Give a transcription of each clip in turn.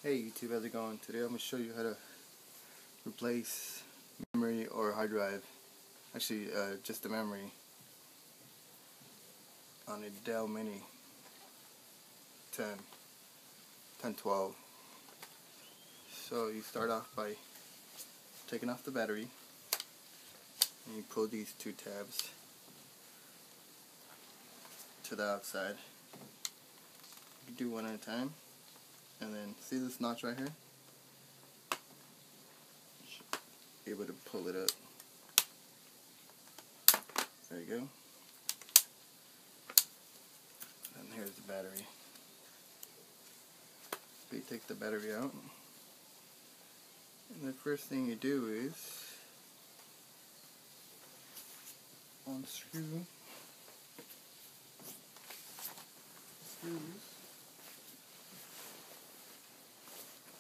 Hey YouTube, how's it going? Today I'm going to show you how to replace memory or hard drive. Actually, just the memory on a Dell Mini 1012. So you start off by taking off the battery and you pull these two tabs to the outside. You do one at a time, and then see this notch right here? Be able to pull it up. There you go. And here's the battery. So you take the battery out, and the first thing you do is unscrew screws,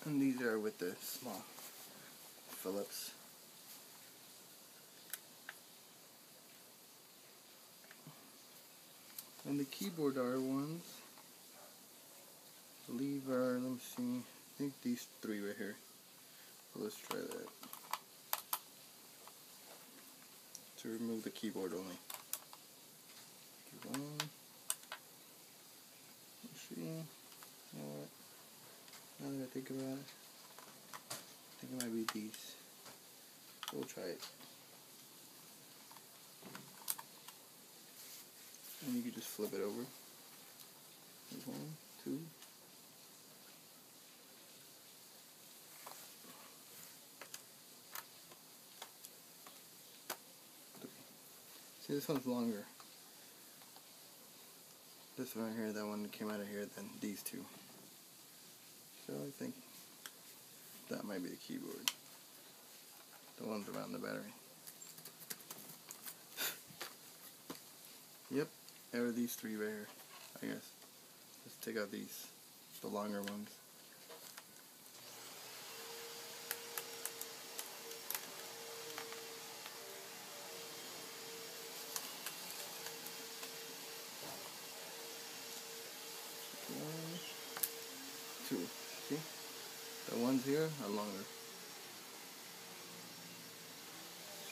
and these are with the small phillips. And the keyboard are ones, I believe are, let me see, I think these three right here. So let's try that. To remove the keyboard only. Let's see, you know what, now that I think about it, I think it might be these. We'll try it. And you can just flip it over. There's 1, 2. See, this one's longer. This one right here, that one came out of here than these two. So I think that might be the keyboard. The ones around the battery. Yep, there are these three right here, I guess. Let's take out these, the longer ones. One, two. See? The ones here are longer.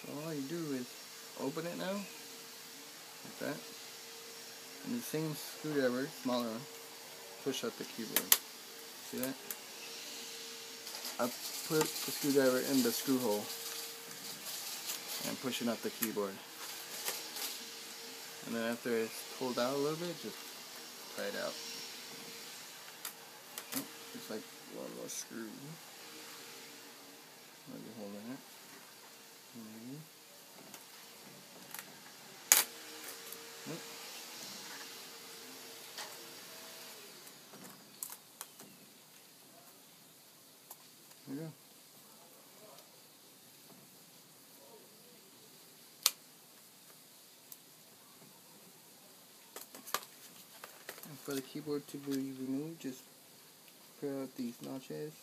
So all you do is open it now, like that. And the same screwdriver, smaller one, push out the keyboard. See that? I put the screwdriver in the screw hole and pushing out the keyboard. And then after it's pulled out a little bit, just pry it out. Oh, it's like one little screw. I'll be holding it. Maybe. Nope. There you go. And for the keyboard to be removed, just pull out these notches.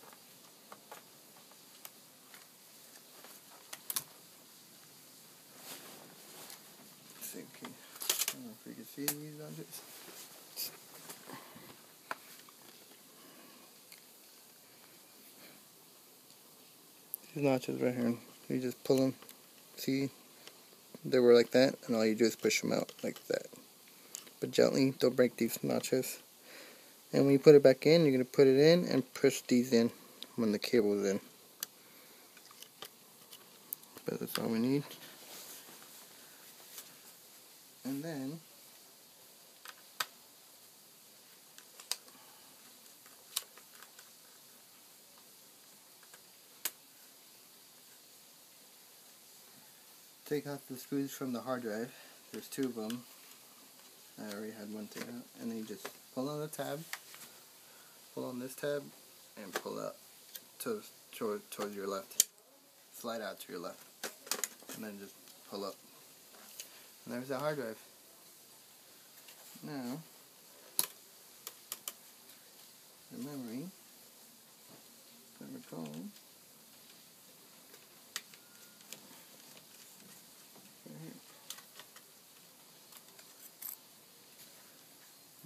Let's see, okay. I don't know if you can see these notches. These notches right here, you just pull them. See, they were like that, and all you do is push them out like that. But gently, don't break these notches. And when you put it back in, you're going to put it in and push these in when the cable is in. But that's all we need. And then take out the screws from the hard drive. There's 2 of them. I already had one taken out. And then you just pull on the tab, pull on this tab, and pull out towards your left. Slide out to your left. And then just pull up. And there's the hard drive. Now, the memory,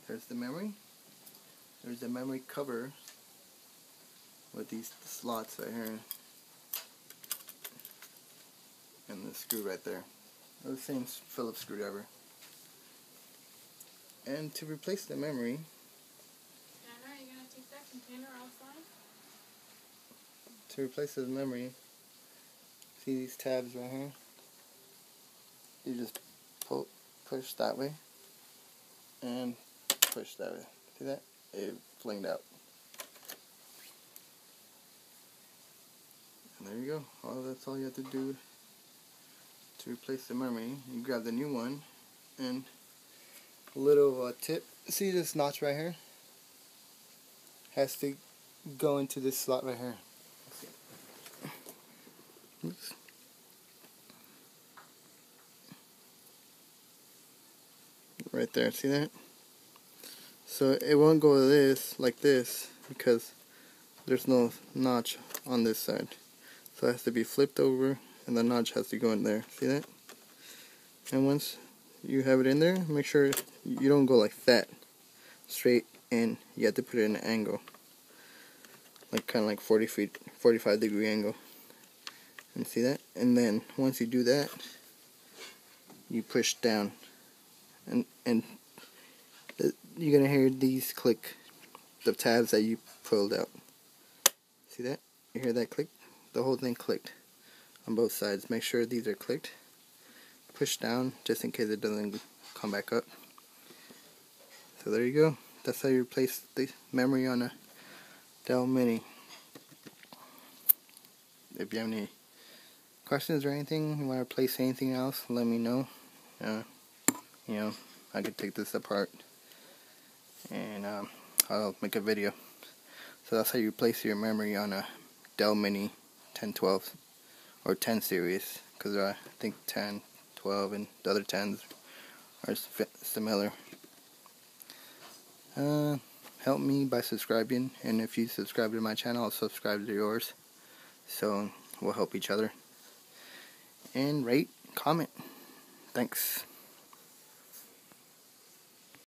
there's the memory. There's the memory cover with these slots right here and the screw right there. The same Phillips screwdriver. And to replace the memory, Anna, are you going to take that container outside? To replace the memory, see these tabs right here? You just push that way and push that way. See that? It flinged out. And there you go. That's all you have to do to replace the memory. You grab the new one, and a little tip. See this notch right here? Has to go into this slot right here. Oops. Right there, see that? So it won't go like this because there's no notch on this side. So it has to be flipped over and the notch has to go in there. See that? And once you have it in there, make sure you don't go like that straight in. You have to put it in an angle, like kind of like 45 degree angle. And see that? And then once you do that, you push down, and you're gonna hear these click, the tabs that you pulled out. See that? You hear that click? The whole thing clicked on both sides. Make sure these are clicked. Push down just in case it doesn't come back up. So there you go. That's how you replace the memory on a Dell Mini. If you have any questions or anything, you want to replace anything else, let me know. You know, I could take this apart and I'll make a video. So that's how you replace your memory on a Dell Mini 1012 or 10 series, because I think 10, 12 and the other 10s are similar. Help me by subscribing, and if you subscribe to my channel, I'll subscribe to yours, so we'll help each other. And rate, comment. Thanks.